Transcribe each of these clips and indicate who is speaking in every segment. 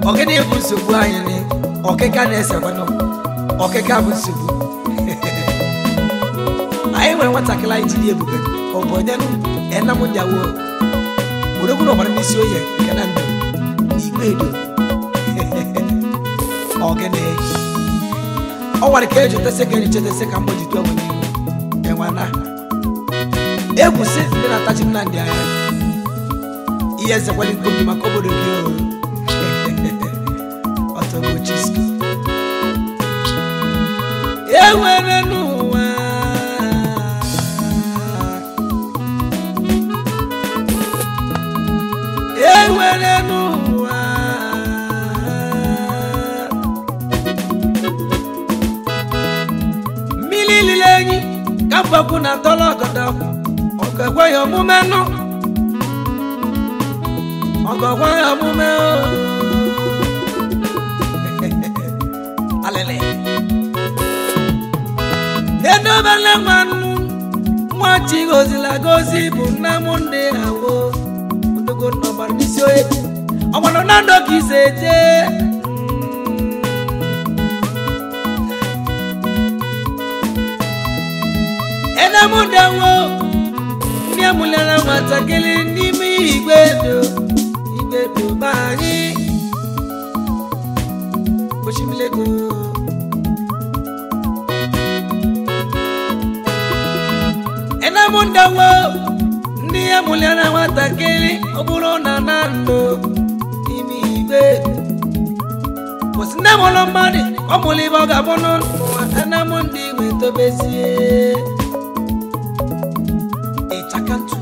Speaker 1: ogene busubu ayini okeka na esebano okeka busubu ayi we watakila ijidi ebube obonyanu enamu jawo orogu no bara misi oye kanando igbedo ogene o wari kejo tese keni tese kambo jitu amoni enwana egusi ndi na tachi mnandi aya iyeze kwali nkobi makobodo kio otogo chisco ewere nuwa ewere nuwa milili lenyi kambaku na tologodo okekwe yo mumenu okekwe yo mumenu alele neno bele manu mwachi gozila gozi buna munde awo ndogo no barbisio e omono nando kiseje ena munde awo ni amulala matakele ni mi igbedo bani koshimilego ena munda wo ndi amulana watakeli oburo na nando imi igbedo wasina molo mani omuli boga bono ena mundi wetobesie etakantu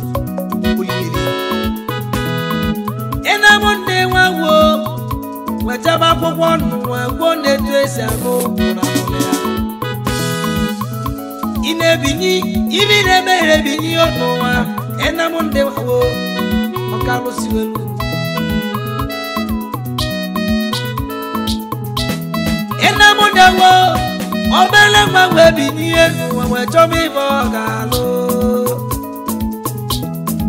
Speaker 1: monde wawo wajaba pokwonu wago netu esiago unamolea inebini ibire mere bini onowa ena monde wawo okalo siwelu ena monde wawo obele mawe bini enu wawe chomi bogalo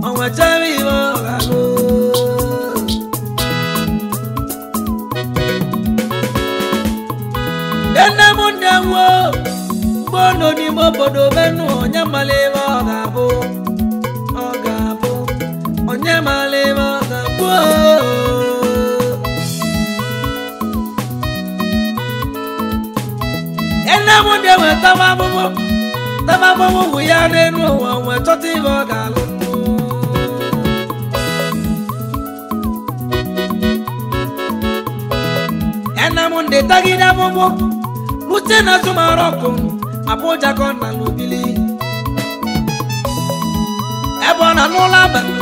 Speaker 1: wawe chomi bogalo ena munda wo bono ni mobodo benu onyamale ogabo onyamale ogabo ena munda wo tababobo ya nenu wa toti ogalo ena munda tagida bobo Utena sumaroko apoja kona lubili ebona nola banu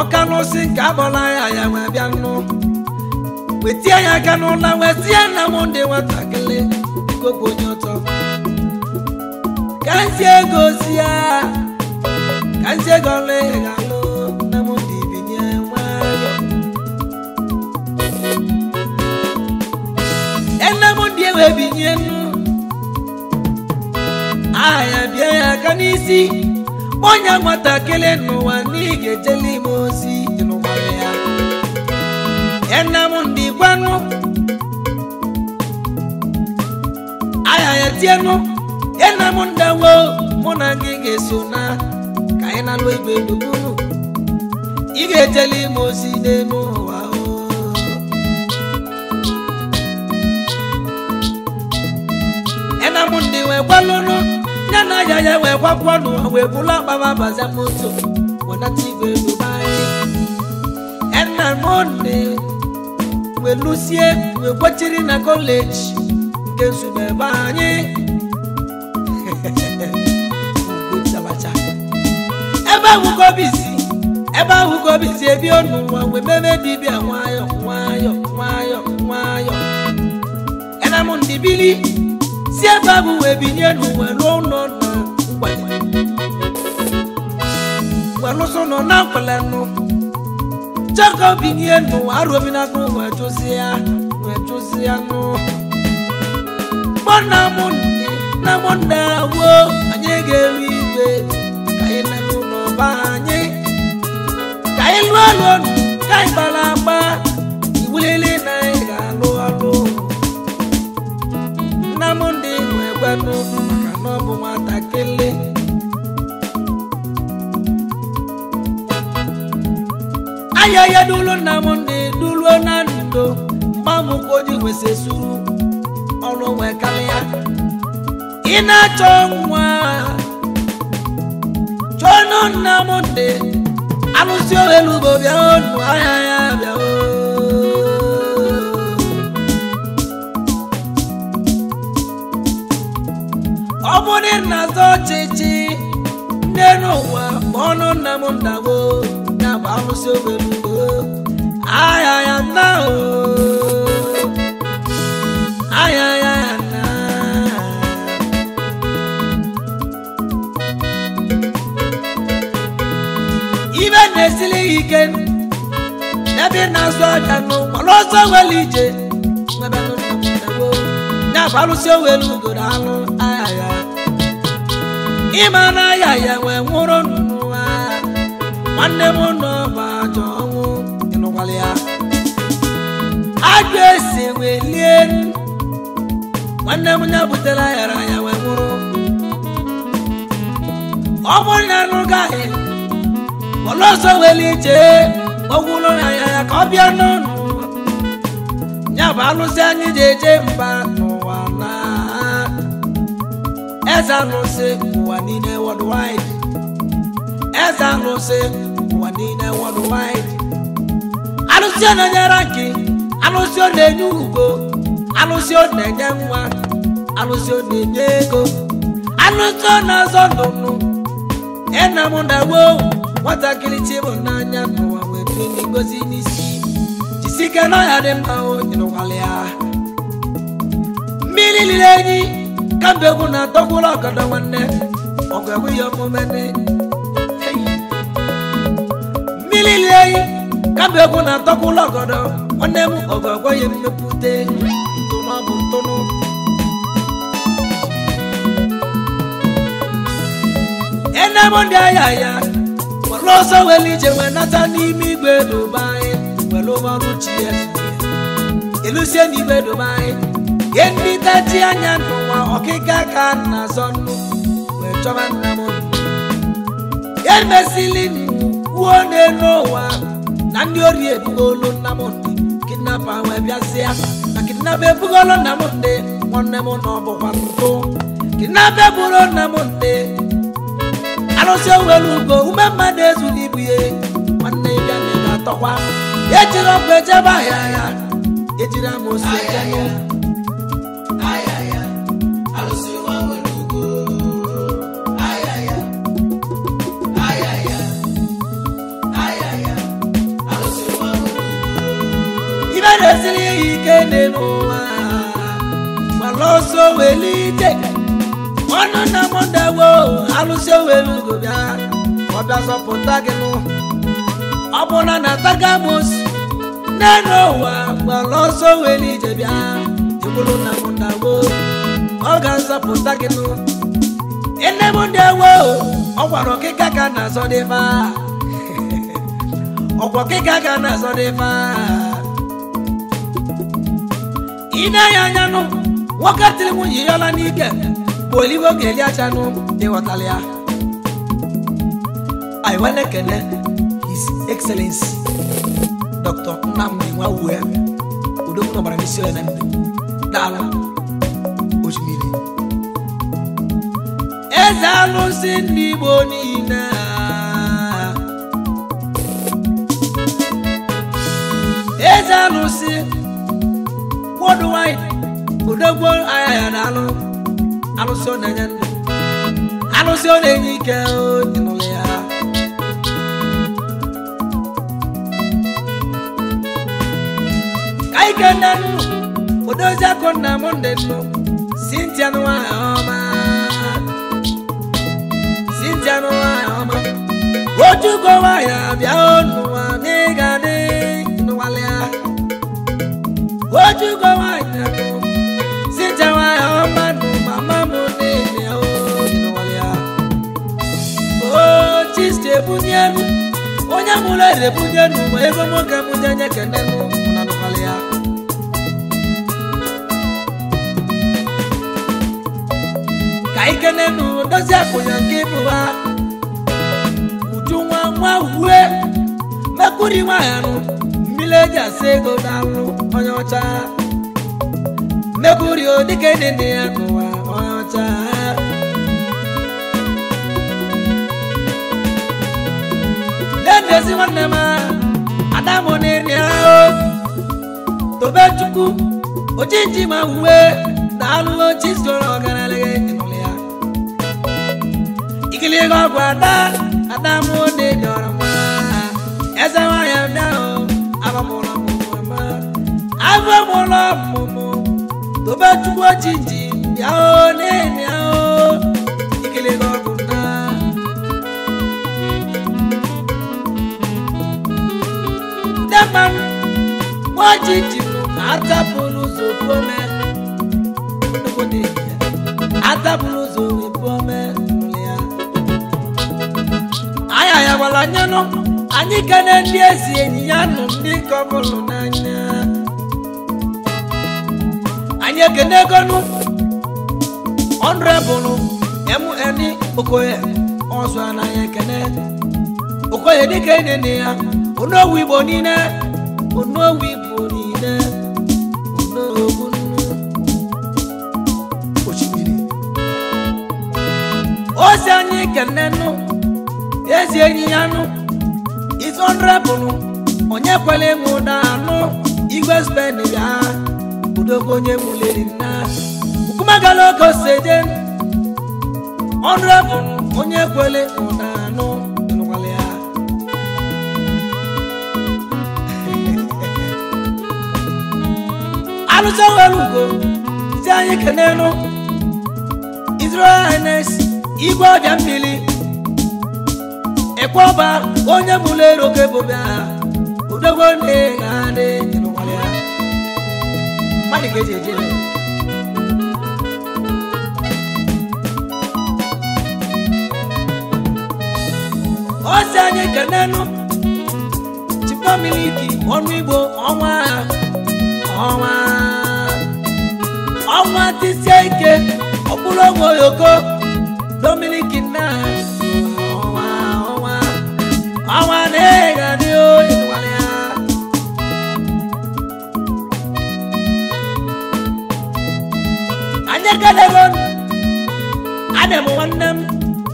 Speaker 1: okano sinka bola ya mabiano wetia ya kanola wetia na monde watakele gogo nyoto kanse gozia kanse gole galo na monde binya wayo we binyenu aya bia kanisi onya matakele no wanige jelimosi no maria ena mundi kwanu aya yetienu ena munda wo monangige sona kaina lo igbe dugunu ige jelimosi de no wa mundi we kwalono nyana yaya we kwakwano we bula baba baza moto wona tigwe dubai ena monde we lucie we kwachiri na college kesu be banye gutsabacha eba hugo bisi ebi onu we bebe dibi anwayo ena mundi bili sie babu we binyenu we no na wano so no na kwalenu chaka binyenu arobina ko we josia no bona mundi na monda wo anyege wiwe kaina no banye kai lolo kai balamba aya ya dulu namunde dulu nando mamu koji wesesuru olo wekalia ina chongwa chono namunde alusio elugo bia onu aya ya bia omone nazo chichi neno wa mono namundago na alusio elugo aya ya nao aya ya na even nesili igen nabi nazo dano maloso welije ngabano namundago na alusio elugo dalo aya imana ya ya we nworo nuwa nwanne m no ba jonwu inugwalia agesi welien nwanne m nya butela yara ya we nworo omona nugahe oloso welije ogwulo ya ka obia no nya ba alusi anyi jeje mba nuwa na eza no se wanine worldwide eza no se wanine worldwide alusio na nyaraki alusio na nyugo alusio na nyanwa alusio na nyego alusio na zondonu ena mundawo wata kilichibo na nyano wa wetu ni gozi nisi jisika na ya demao inowalia mili lilenyi kambe kuna tokula kada wanne ogwe yo momene mililei kambe kuna tokula kada wanne mu ogwe yo mepute tuma buntono ena mondia ya waloso welije wenata ni migbe Dubai welo maruchie elusie ni gbe Dubai yendi tati anya nwa okika ka na zonu we choba namo yemesili wone nowa na ndi ori ebugolo namo kidnapper we biasia na kidnapper ebugolo namo de wonne mo no bo kwanto kidnapper buro namo de alose welugo umema dezu libuye wonne bia ne tokwa yejiro gbeje ba ya yejira mo se jeno Resili ikene noa maloso welite ono na mondawo alusio welugo bia oda support agenu obona na tagamus nenowa maloso welite bia ibulu na mondawo oga support agenu ene mondawo ogwaro kika na sodefa ogwo kika na sodefa ina ya nyano wakati mu yala nike bolivo geli achano de watalia I wanna connect His Excellency Dr. Nnamdi Nwawe Udokuna Baramisio na Dala Ojimiri Ezalo sindi bonina Ezalo sindi worldwide udogbo aya na aluso na nyande aluso na nyike o dinolea kai kandan odoja konna monde no Cynthia no ama ojugo wa ya bia onu wa negade no walea ojugo wa ya Cynthia wa ama no mama mo ne o no walea o chiste bunyanu onya mula re bunyanu mo ego mo ka bunyanya kende no na no walea kai kene no dozi akonya kebuwa ujunwa mwa uwe okuri nwayanu village asego dalu onyocha mekuri odike nene akwa onyocha desi wanema adamu neniao tobechuku ojiji mawe dalu chisoro ganalege enolia ikile gwada adamu ne dorama ezawa ya dao abamola mumo tobechuku ojiji yao neniao ikile gwada man wajiji atabulu zopome ndokode atabulu zopome nulia aya wala nyano anyi kene ndi ezi enyanu ndi kobulu nanya anyi kene gonu honorable emu eni okoye onso anaye kene okoye dikene ne ya ono wibo nine ono gunu oshimiri osanyi kenenu ezi enyanu is honorable onye kwele mudanu igwe spend ya udogo onye muleri na ukumagalo ko sejen honorable onye kwele mudanu nwale ya aluso welugo zanyi kenenu Israelis igwe jambili ekwoba onye mulero kebobia udogo ne ngade nwale ya mali kejeje Osanye kenenu chipamiliki onu igbo ọnwa tisie ike ọbụrụ onwe oyoko dominiki na ọnwa na-ega dị oyi nwale ya anyị kedego adem nwanne m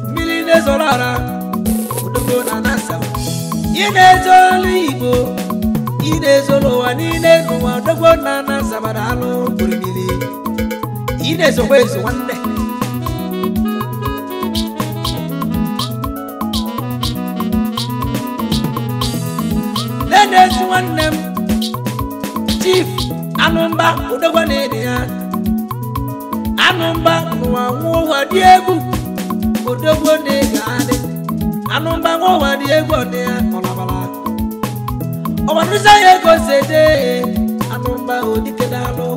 Speaker 1: mmiri na-ezoro ara na nasa inezolo igbo inezolo wa nine nuwa dogo na nasa badalo burimili inezo kwezo wanne nenezu wanne chief anumba udogo nene ya anumba nuwa nwa diegu udogo nene ade anumba ngowa di ego de olabala owanusa ego sede anumba odike dalo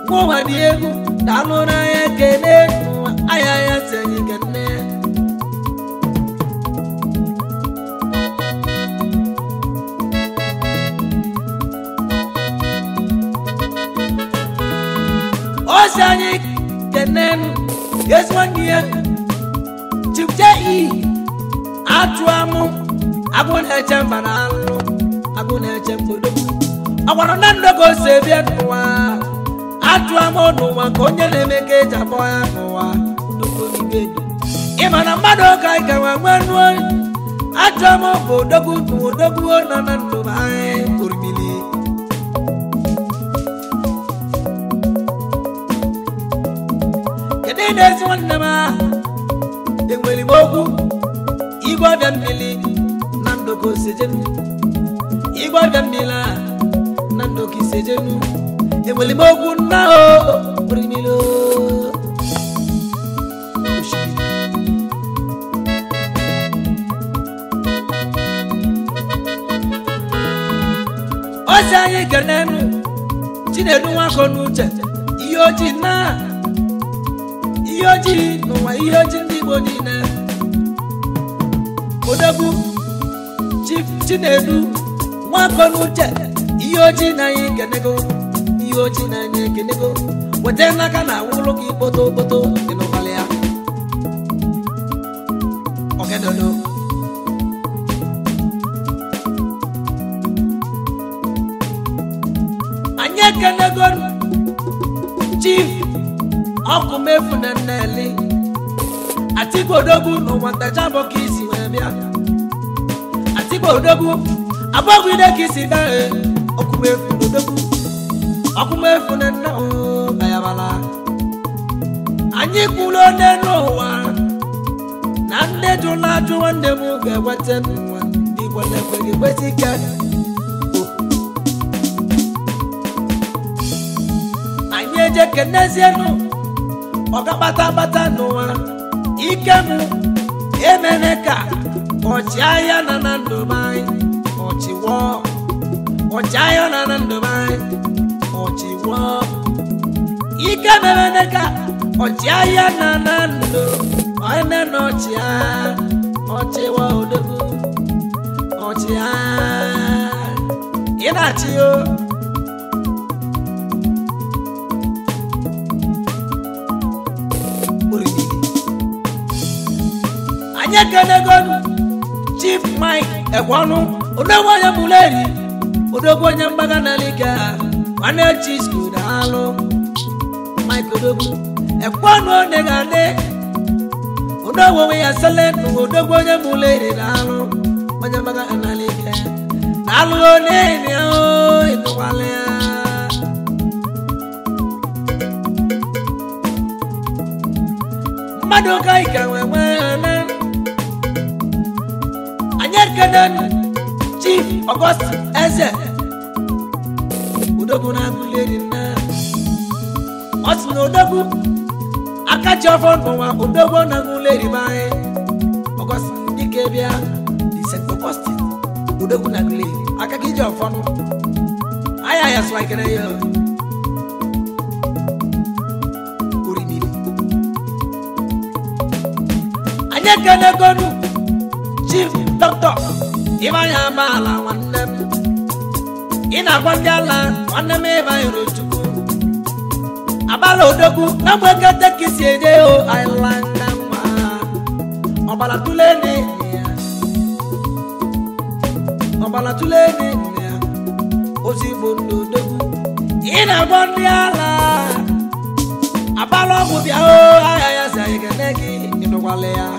Speaker 1: ngowa di ego dalo na ekene ayaya senyi kenne osanyi kenen yeswangiye chipjei atuamu aguna chambanalu aguna chambodo awaro nandogo sebia nuwa atuamu nuwa konye nemeke jaboya nuwa ndogo nigedo imana madoka ikawa mwanwa atuamu bodogu nuwodogu nanando bae kurimili kedede swanama engweli bogu igwa dambili nando ko sejenu igwa dambila nando ki sejenu emoli mogu nao primilo osaye kanenu chinedu wako nuche iyoji na iyoji no wa iyoji ndibo dine odagu chief chinedu wako nuche iyoji na yekenego iyoji na yekenego wetena kana wulo ki boto ino balea okedodo kenegon chief okumefu na nneli atigodogu no wantachabo kisi webia atigodogu abogwide kisi da okumefu dodogu okumefu na na o bayabala anyi kulo ne no wa na nde jula ju wande mu ge waten di wala kwege wetika anyi je kenezienu oga bata no wa ikemu emeneka ochiaya na nandobai ochiwo ochiaya na nandobai ochiwo ikemeneka ochiaya na nando oine no chia ochiwo odogu ochia inachio Kenegon Chief Mike Ekwanu Odogwo ya muleri Odogwo ya mbaga na liga Wane chisku dalo Mike Odogwo Ekwanu negade Odogwo ya selenu Odogwo ya muleri dalo Wane mbaga na liga Dalo nene o Inuwalea Madoka ikawewe Kenan Chief August Eze Udogu na guleri na Osno Udogu Akachi ofon kwa Udogu na guleri bae August Dikebia Di St. Augustine Udogu na guleri Akakiji ofon Aya ya swakere yo Urimili Anya Kenegonu Chief Doctor Ibaya Bala Wanem Ina Kwangala Wanem Ibaya Chuku Abala Odogu Namweka Tekisi Edeo Islandama Obala Tulene Obala Tulene Ozibondo Odogu Ina Kwangala Abala Obubia O Ayaya Zayiganegi Inowalea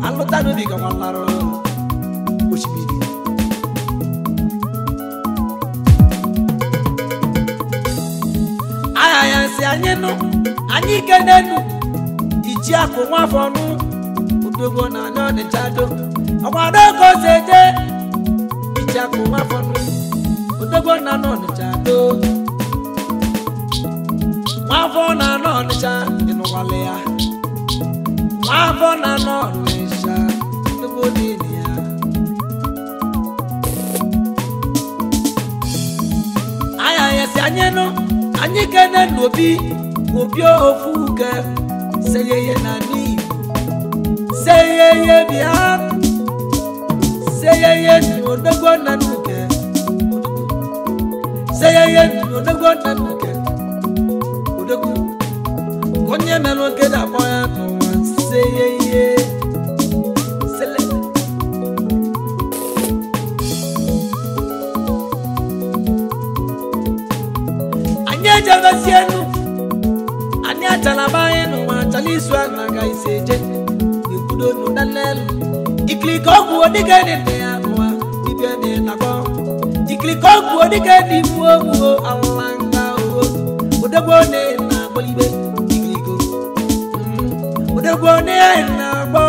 Speaker 1: Alutanu biga walaro Ushibidi Aya si anyeno Anyi kenenu Ichi ako mwafonu Udogo na nyone chado Okwadoko seje Ichi ako mwafonu Udogo na nyone chado Mwafonu na nyone chado Inowalea Mwafonu na nyone Aya yesi anyeno anyi kene nobi obi ofuge seyeye nani seyeye bia seyeye odogo nanuke seyeye odogo nanuke odogo konye melo geda boya to seyeye Javasienu Anya Talabayenu Chaliswa Naga Iseje Yukudo Nunanel Iklikoku Odigeni Neanwa Ibiane Nako Iklikoku Odigeni Muo Alanga Udagone na Bolibe Ikliko Udagone na Bo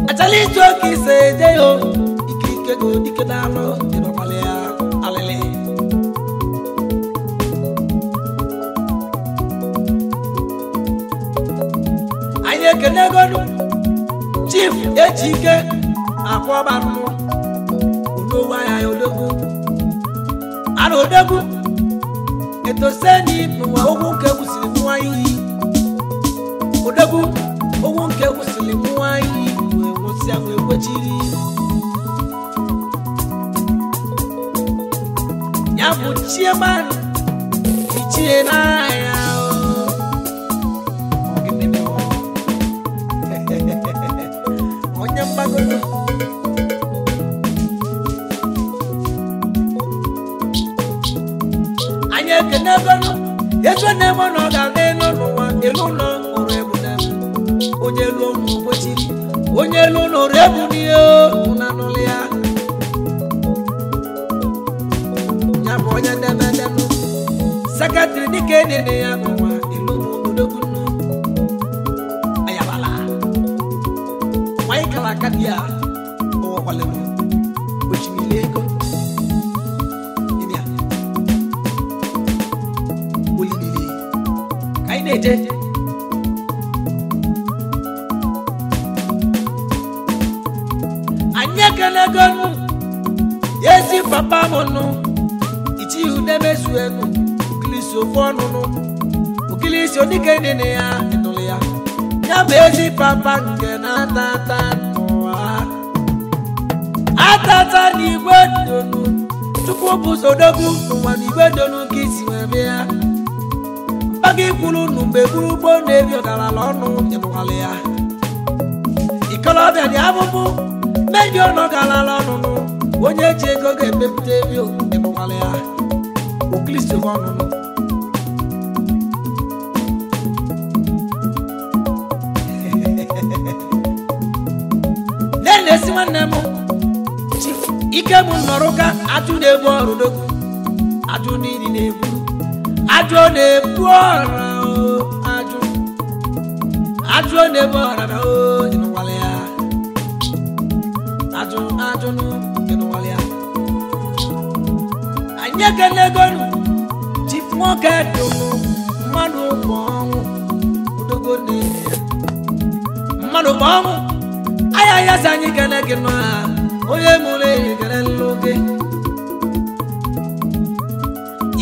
Speaker 1: Achaliswa Kiseje yo Iklikego Dikedalo Dinomalea Alele Kenegon Chief Ejike Akwabanu Unowa ya Odogu Ano Odogu Eto seni Nuwa Ogun ke musilimu ayi Odogu Ogun ke musilimu ayi Uwe musi awe wechiri Yamu Chieman Ichie na ya ekene gono yeso ne mo no ga ne no wa elu no ore bu na onye lu no bochiri onye lu no re bu ni o na no le ya nya bo nya de be de no secretary dike ne ya wa elu no do kunu ayabala mai kala kadia o wale mo bochiri le ko Neje anya kele gonu yesi papa monu iti ude mesu enu ukiliso fonu no ukiliso dike nene ya enole ya ya bezi papa nke na tata no atata ni gwedonu tukwu busodogu nwa ni gwedonu kisi webe ya Bagi kulu numbe kulu bonde vyo kalala no yemuale ya. Ikolo be di abubu mejo no kalala no no. Onye chego ge pepte vyo yemuale ya. O Kristo wono no. Nene si wanemo. Ike mu noroka atu de bo rodoku. Atu ni di nebu. Ajo ne bora o ajo ne bora o inu wale ya ajo no inu wale ya anya kele gonu chief mokedo manu bon odogo ne manu bon aya sanyi kele kino oye mule kele loge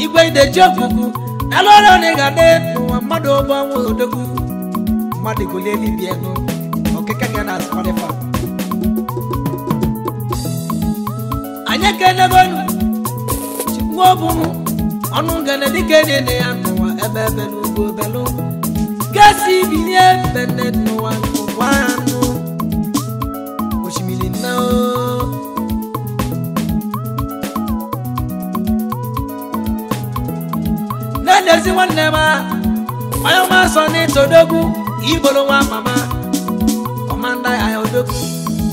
Speaker 1: igwe de jokuku aloro ne gade no mado banwo odogu made go le li bienu okeke na Spotify anya kene gonu chikwo bu onu ngene dikene ne anwa ebebe no go belo gasi biye bene no wanu oshimili na Nesi wanema ayoma soni todogu ibolo wa mama komanda ya odogu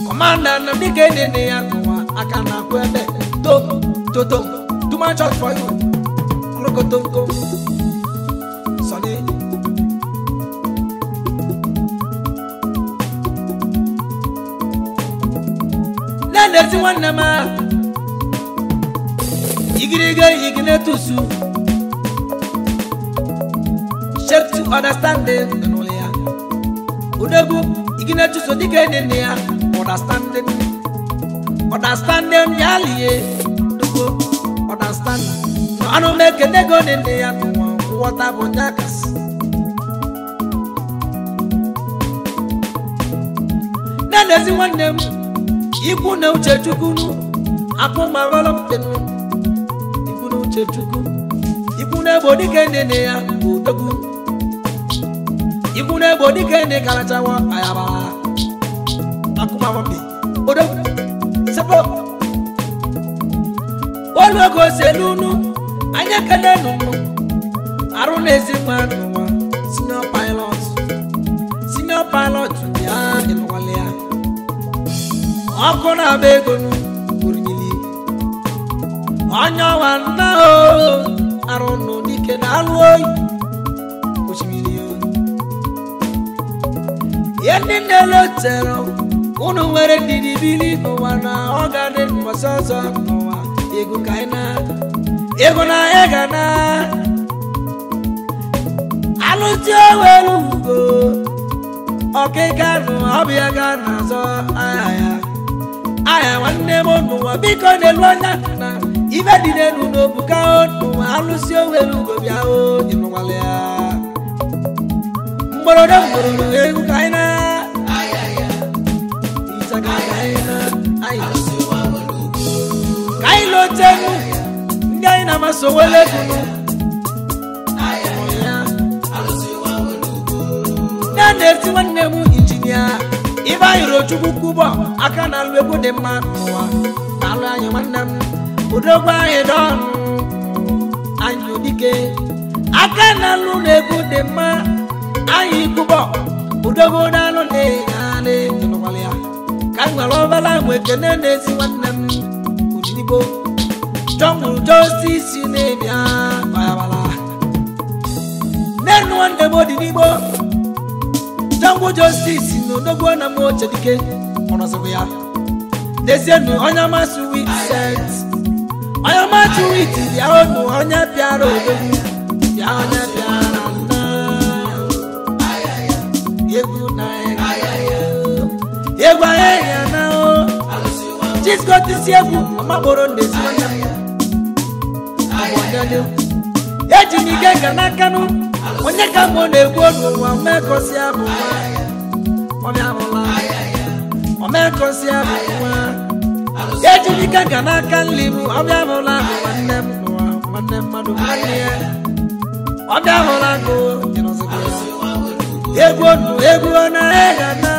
Speaker 1: komanda na dikene ne ya kwa akana kwebe to too much for you krokotonko soni nesi wanema igine tusu Check to understanding Nolia Udagu igine to so dike ne ya understanding yali Udagu understand no anu make nego ne ya water bonyakas Nandezi wanem iku na uche chukunu aku marolom tenu iku na uche chukunu iku na bodike ne ya Udagu Ibune body kene kalachawa ayaba akuma wambi odo sepo olu go selunu anya kene nunu arunezi manwa senior pilot ya enwalia akona begonu urmili anya wana arunu dike na alwoy Yende lotero unu were didi bili no wana ogade masoso no wa ego kaina ego na egana alujo welugo okeka no obia gana so aya wanne mo no wa biko de lwana na ibe dide nu no buka no alujo welugo bia o ino wale Mborodo ego kaina Kailo tenu ngai na masowele kunu na neti wanne mu engineer iba yoro chukwu kubo aka na lwego de mmanwa ala anyi wannam odogba edon anyi dike dike aka na lu na egwu dị mma anyị kubo udogo na lu na ale tụnụkwala ya ka nwere ọbala nwe kene na-esi nwanne m Odigbo Jungle Justice na-ebịa bayabala nenu nwanne m Odigbo Jungle Justice no dogo na mo chedike ọnọsọ ya Desenu onya masu with set onya masu with ya onu onya piaro ya onya piara na yegu na yegu ya na o just got to see yegu mama boro ndesi onya abonyale eji ni genga na kanu onya ka mo na egwu onu wa mekosi abu wa onya bola omekosi abu wa eji ni genga na kan limu onya bola nwanne m nwanne mmadụ nwanne ya onya bola go egwu na ega na